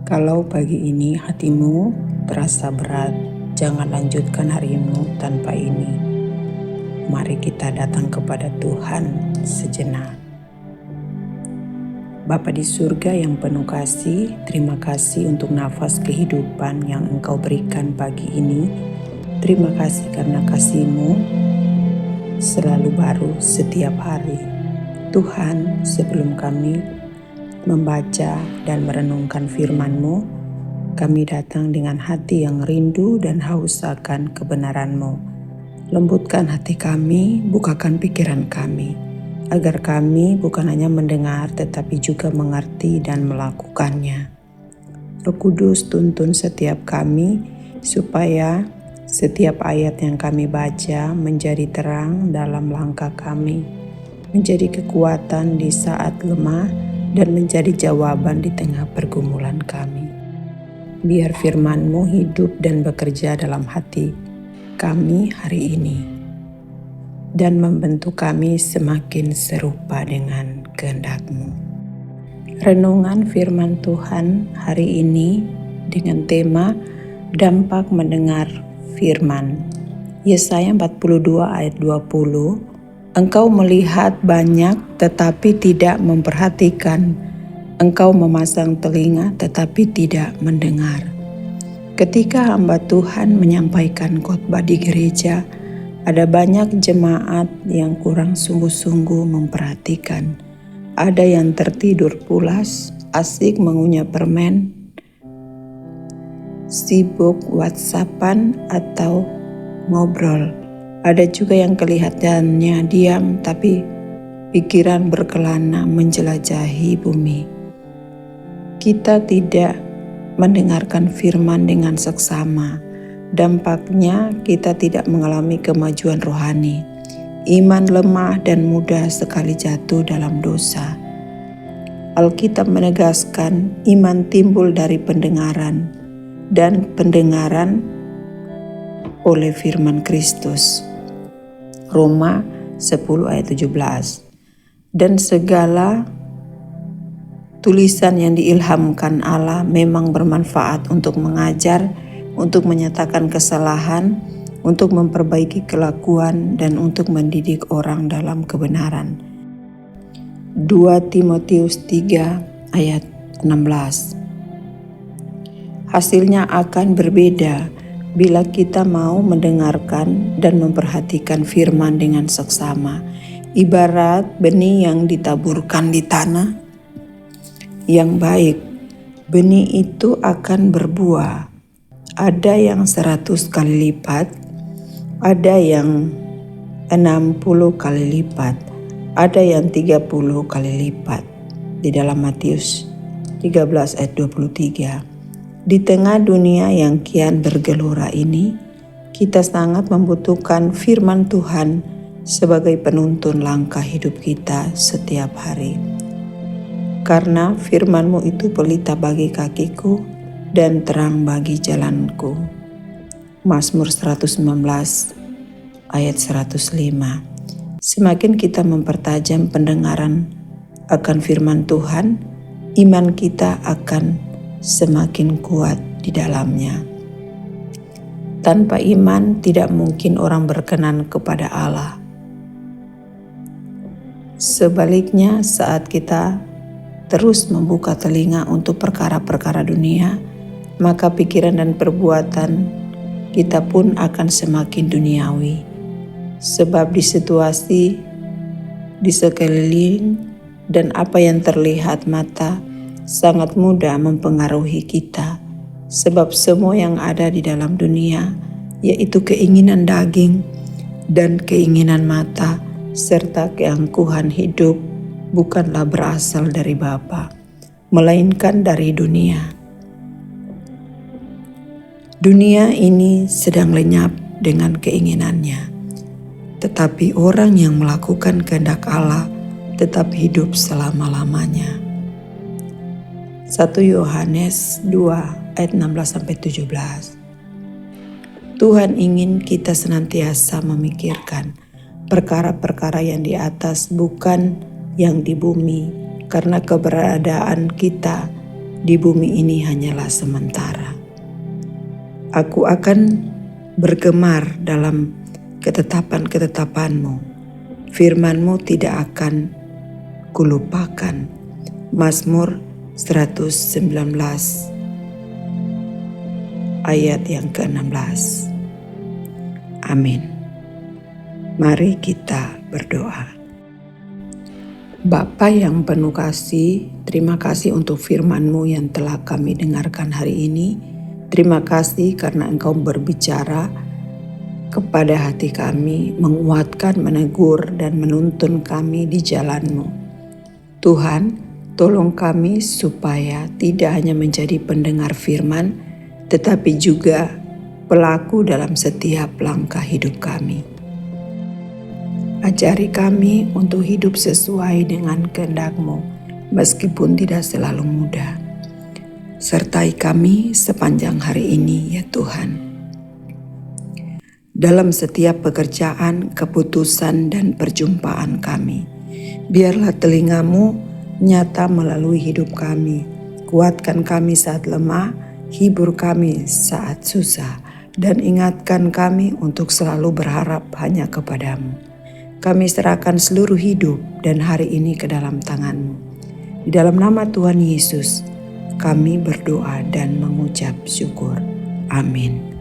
Kalau pagi ini hatimu terasa berat, jangan lanjutkan harimu tanpa ini. Mari kita datang kepada Tuhan sejenak. Bapa di surga yang penuh kasih, terima kasih untuk nafas kehidupan yang Engkau berikan pagi ini. Terima kasih karena kasih-Mu selalu baru setiap hari. Tuhan, sebelum kami membaca dan merenungkan firman-Mu, kami datang dengan hati yang rindu dan haus akan kebenaran-Mu. Lembutkan hati kami, bukakan pikiran kami, agar kami bukan hanya mendengar tetapi juga mengerti dan melakukannya. Roh Kudus, tuntun setiap kami supaya setiap ayat yang kami baca menjadi terang dalam langkah kami, menjadi kekuatan di saat lemah, dan menjadi jawaban di tengah pergumulan kami. Biar firman-Mu hidup dan bekerja dalam hati kami hari ini, dan membentuk kami semakin serupa dengan kehendak-Mu. Renungan firman Tuhan hari ini dengan tema dampak mendengar firman. Yesaya 42 ayat 20. Engkau melihat banyak tetapi tidak memperhatikan. Engkau memasang telinga tetapi tidak mendengar. Ketika hamba Tuhan menyampaikan khotbah di gereja, ada banyak jemaat yang kurang sungguh-sungguh memperhatikan. Ada yang tertidur pulas, asik mengunyah permen, sibuk WhatsAppan atau ngobrol. Ada juga yang kelihatannya diam tapi pikiran berkelana menjelajahi bumi. Kita tidak mendengarkan firman dengan seksama. Dampaknya kita tidak mengalami kemajuan rohani. Iman lemah dan mudah sekali jatuh dalam dosa. Alkitab menegaskan iman timbul dari pendengaran dan pendengaran oleh firman Kristus. Roma 10 ayat 17. Dan segala tulisan yang diilhamkan Allah memang bermanfaat untuk mengajar, untuk menyatakan kesalahan, untuk memperbaiki kelakuan, dan untuk mendidik orang dalam kebenaran. 2 Timotius 3 ayat 16. Hasilnya akan berbeda bila kita mau mendengarkan dan memperhatikan firman dengan seksama. Ibarat benih yang ditaburkan di tanah yang baik, benih itu akan berbuah. Ada yang 100 kali lipat, ada yang 60 kali lipat, ada yang 30 kali lipat. Di dalam Matius 13 ayat 23. Di tengah dunia yang kian bergelora ini, kita sangat membutuhkan firman Tuhan sebagai penuntun langkah hidup kita setiap hari. Karena firman-Mu itu pelita bagi kakiku dan terang bagi jalanku. Mazmur 119 ayat 105. Semakin kita mempertajam pendengaran akan firman Tuhan, iman kita akan semakin kuat di dalamnya. Tanpa iman tidak mungkin orang berkenan kepada Allah. Sebaliknya, saat kita terus membuka telinga untuk perkara-perkara dunia, maka pikiran dan perbuatan kita pun akan semakin duniawi. Sebab di situasi di sekeliling dan apa yang terlihat mata sangat mudah mempengaruhi kita, sebab semua yang ada di dalam dunia, yaitu keinginan daging dan keinginan mata, serta keangkuhan hidup, bukanlah berasal dari Bapa, melainkan dari dunia. Dunia ini sedang lenyap dengan keinginannya, tetapi orang yang melakukan kehendak Allah tetap hidup selama-lamanya. 1 Yohanes 2 ayat 16-17. Tuhan ingin kita senantiasa memikirkan perkara-perkara yang di atas, bukan yang di bumi, karena keberadaan kita di bumi ini hanyalah sementara. Aku akan bergemar dalam ketetapan-ketetapan-Mu. Firman-Mu tidak akan kulupakan. Mazmur 119 ayat yang ke-16. Amin. Mari kita berdoa. Bapa yang penuh kasih, terima kasih untuk firman-Mu yang telah kami dengarkan hari ini. Terima kasih karena Engkau berbicara kepada hati kami, menguatkan, menegur, dan menuntun kami di jalan-Mu. Tuhan, tolong kami supaya tidak hanya menjadi pendengar firman, tetapi juga pelaku dalam setiap langkah hidup kami. Ajari kami untuk hidup sesuai dengan kehendak-Mu, meskipun tidak selalu mudah. Sertai kami sepanjang hari ini, ya Tuhan. Dalam setiap pekerjaan, keputusan, dan perjumpaan kami, biarlah telinga-Mu nyata melalui hidup kami. Kuatkan kami saat lemah, hibur kami saat susah, dan ingatkan kami untuk selalu berharap hanya kepada-Mu. Kami serahkan seluruh hidup dan hari ini ke dalam tangan-Mu. Di dalam nama Tuhan Yesus, kami berdoa dan mengucap syukur. Amin.